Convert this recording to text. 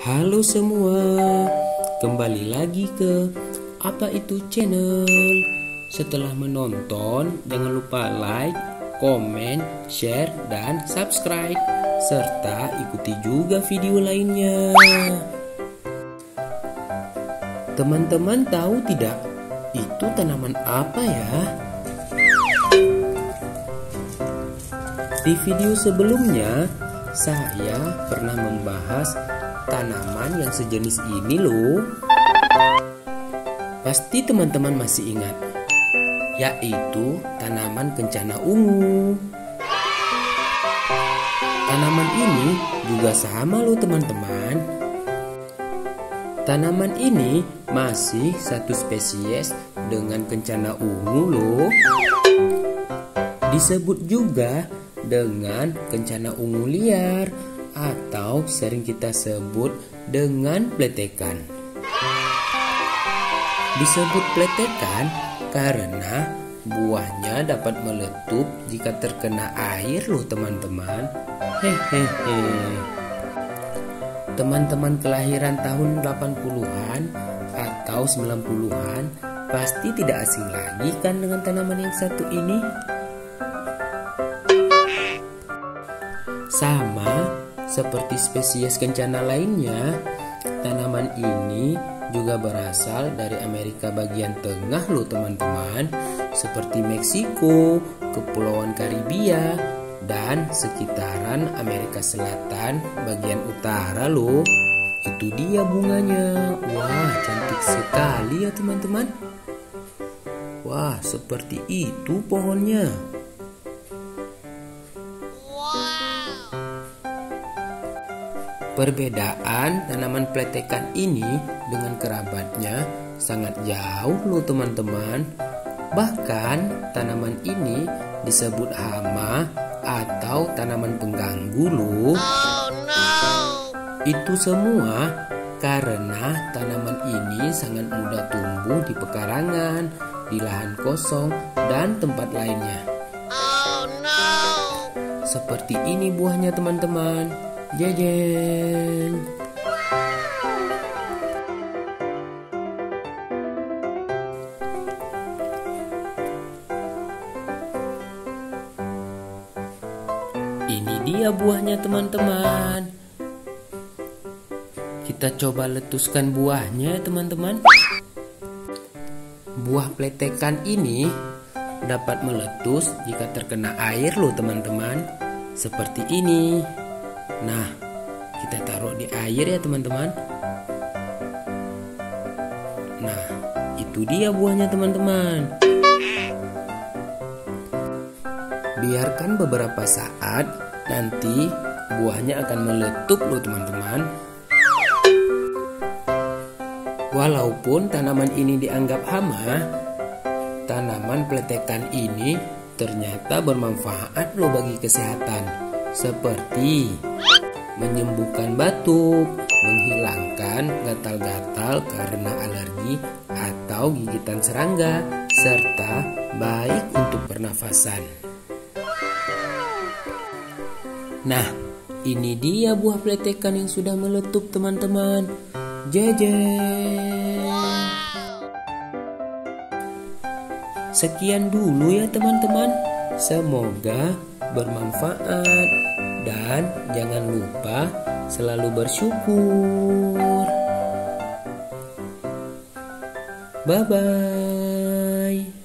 Halo semua, kembali lagi ke Apa Itu Channel. Setelah menonton, jangan lupa like, komen, share, dan subscribe. Serta ikuti juga video lainnya. Teman-teman tahu tidak, itu tanaman apa ya? Di video sebelumnya, saya pernah membahas tanaman yang sejenis ini loh. Pasti teman-teman masih ingat, yaitu tanaman kencana ungu. Tanaman ini juga sama loh teman-teman. Tanaman ini masih satu spesies dengan kencana ungu loh. Disebut juga dengan kencana ungu liar atau sering kita sebut dengan pletekan. Disebut pletekan karena buahnya dapat meletup jika terkena air loh teman-teman. Hehehe. Teman-teman kelahiran tahun 80-an atau 90-an pasti tidak asing lagi kan dengan tanaman yang satu ini. Sama seperti spesies kencana lainnya, tanaman ini juga berasal dari Amerika bagian tengah loh teman-teman, seperti Meksiko, Kepulauan Karibia, dan sekitaran Amerika Selatan bagian utara loh. Itu dia bunganya. Wah, cantik sekali ya teman-teman. Wah, seperti itu pohonnya. Perbedaan tanaman pletekan ini dengan kerabatnya sangat jauh loh teman-teman. Bahkan tanaman ini disebut hama atau tanaman pengganggu loh. Itu semua karena tanaman ini sangat mudah tumbuh di pekarangan, di lahan kosong, dan tempat lainnya. Seperti ini buahnya teman-teman. Jeng. Ini dia buahnya teman-teman. Kita coba letuskan buahnya teman-teman. Buah pletekan ini dapat meletus jika terkena air loh teman-teman. Seperti ini. Nah, kita taruh di air ya teman-teman. Nah, itu dia buahnya teman-teman. Biarkan beberapa saat, nanti buahnya akan meletup loh teman-teman. Walaupun tanaman ini dianggap hama, tanaman pletekan ini ternyata bermanfaat loh bagi kesehatan. Seperti menyembuhkan batuk, menghilangkan gatal-gatal karena alergi atau gigitan serangga, serta baik untuk pernafasan. Nah, ini dia buah pletekan yang sudah meletup teman-teman. Jejeng. Sekian dulu ya teman-teman. Semoga bermanfaat dan jangan lupa selalu bersyukur. Bye bye.